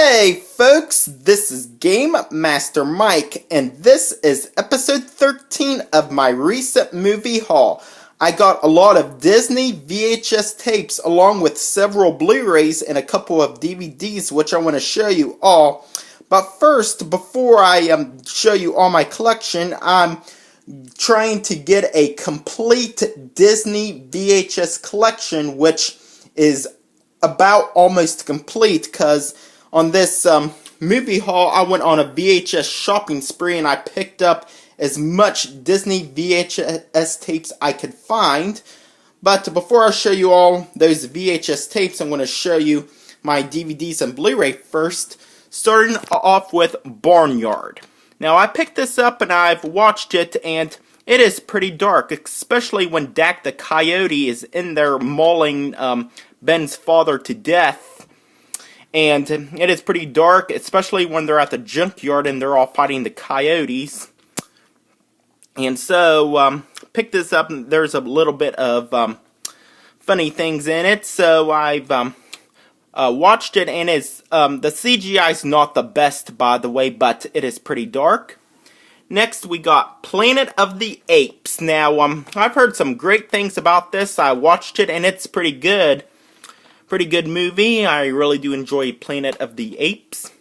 Hey folks, this is Game Master Mike, and this is episode 13 of my recent movie haul. I got a lot of Disney VHS tapes along with several Blu-rays and a couple of DVDs which I want to show you all. But first, before I show you all my collection, I'm trying to get a complete Disney VHS collection, which is about almost complete, because on this movie haul I went on a VHS shopping spree and I picked up as much Disney VHS tapes I could find. But before I show you all those VHS tapes, I'm going to show you my DVDs and Blu-ray first, starting off with Barnyard. Now I picked this up and I've watched it, and it is pretty dark, especially when Dak the Coyote is in there mauling Ben's father to death. And it is pretty dark, especially when they're at the junkyard and they're all fighting the coyotes. And so, picked this up, and there's a little bit of funny things in it. So I've watched it, and it's the CGI is not the best, by the way, but it is pretty dark. Next, we got Planet of the Apes. Now, I've heard some great things about this. I watched it, and it's pretty good. Pretty good movie. I really do enjoy Planet of the Apes.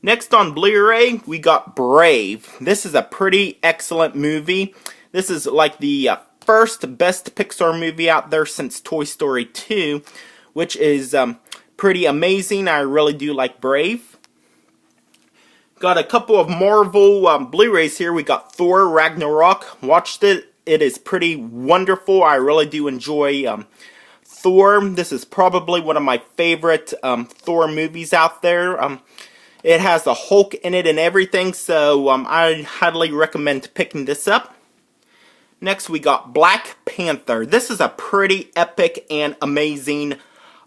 Next on Blu-ray, we got Brave. This is a pretty excellent movie. This is like the first best Pixar movie out there since Toy Story 2, which is pretty amazing. I really do like Brave. Got a couple of Marvel Blu-rays here. We got Thor Ragnarok. Watched it. It is pretty wonderful. I really do enjoy Thor. This is probably one of my favorite Thor movies out there. It has the Hulk in it and everything, so I highly recommend picking this up. Next, we got Black Panther. This is a pretty epic and amazing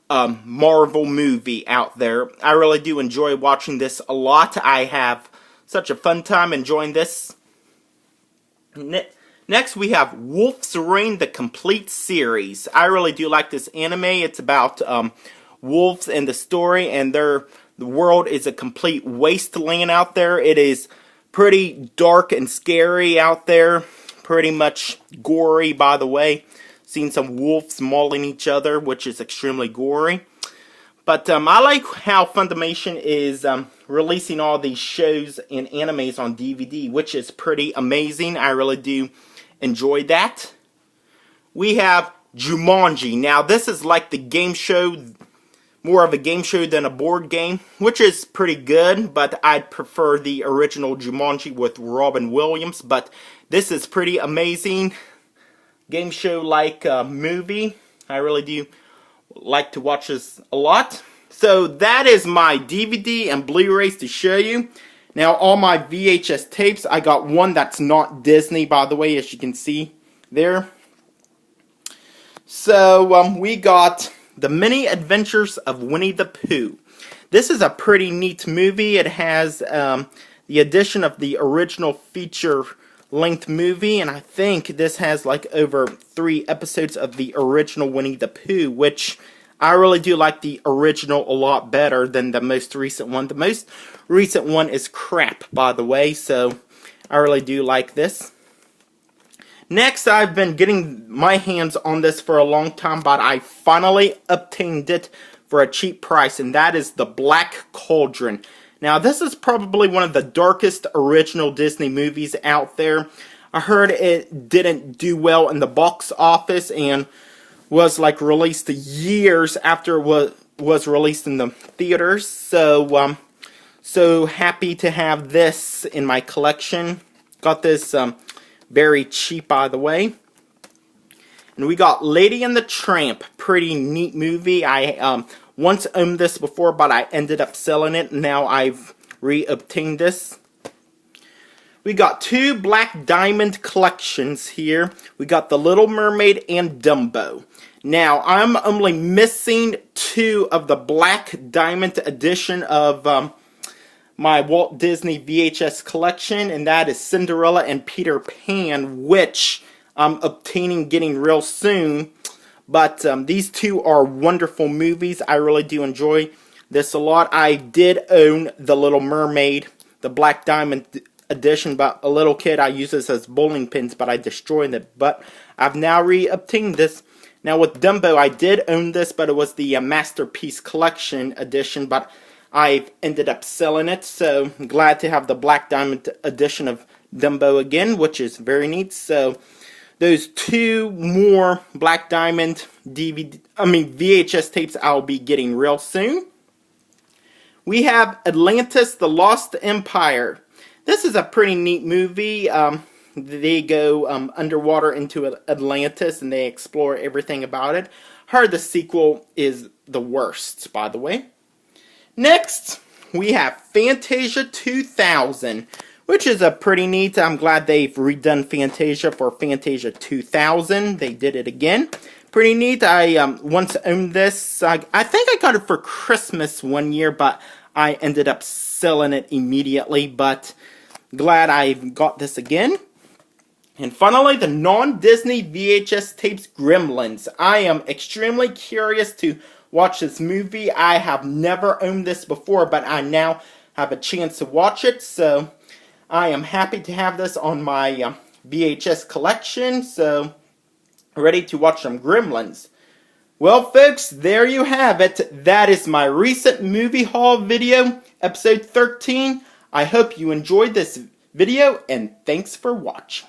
Marvel movie out there. I really do enjoy watching this a lot. I have such a fun time enjoying this. Next, we have Wolf's Reign, the complete series. I really do like this anime. It's about wolves and the story, and the world is a complete wasteland out there. It is pretty dark and scary out there. Pretty much gory, by the way. Seen some wolves mauling each other, which is extremely gory. But I like how Funimation is releasing all these shows and animes on DVD, which is pretty amazing. I really do enjoy that. We have Jumanji. Now this is like the game show, more of a game show than a board game, which is pretty good, but I'd prefer the original Jumanji with Robin Williams. But this is pretty amazing game show like movie. I really do like to watch this a lot. So that is my DVD and Blu-rays to show you. Now, all my VHS tapes, I got one that's not Disney, by the way, as you can see there. So, we got The Many Adventures of Winnie the Pooh. This is a pretty neat movie. It has the addition of the original feature-length movie, and I think this has like over 3 episodes of the original Winnie the Pooh, which I really do like the original a lot better than the most recent one. The most recent one is crap, by the way, so I really do like this. Next, I've been getting my hands on this for a long time, but I finally obtained it for a cheap price, and that is The Black Cauldron. Now, this is probably one of the darkest original Disney movies out there. I heard it didn't do well in the box office and was like released years after it was released in the theaters. So, so happy to have this in my collection. Got this very cheap, by the way. And we got Lady and the Tramp. Pretty neat movie. I once owned this before, but I ended up selling it. Now I've re-obtained this. We got 2 Black Diamond collections here. We got The Little Mermaid and Dumbo. Now, I'm only missing 2 of the Black Diamond edition of my Walt Disney VHS collection, and that is Cinderella and Peter Pan, which I'm obtaining getting real soon. But these 2 are wonderful movies. I really do enjoy this a lot. I did own The Little Mermaid, the Black Diamond edition, but a little kid, I used this as bowling pins, but I destroyed it. But I've now re-obtained this. Now with Dumbo, I did own this, but it was the Masterpiece Collection edition, but I ended up selling it, so I'm glad to have the Black Diamond edition of Dumbo again, which is very neat. So those 2 more Black Diamond VHS tapes I'll be getting real soon. We have Atlantis: The Lost Empire. This is a pretty neat movie. They go underwater into Atlantis and they explore everything about it. Heard the sequel is the worst, by the way. Next, we have Fantasia 2000, which is a pretty neat. I'm glad they've redone Fantasia for Fantasia 2000. They did it again. Pretty neat. I once owned this. I think I got it for Christmas one year, but I ended up selling it immediately. But glad I got this again. And finally, the non-Disney VHS tapes Gremlins. I am extremely curious to watch this movie. I have never owned this before, but I now have a chance to watch it, so I am happy to have this on my VHS collection, so ready to watch some Gremlins. Well, folks, there you have it. That is my recent movie haul video, episode 13. I hope you enjoyed this video, and thanks for watching.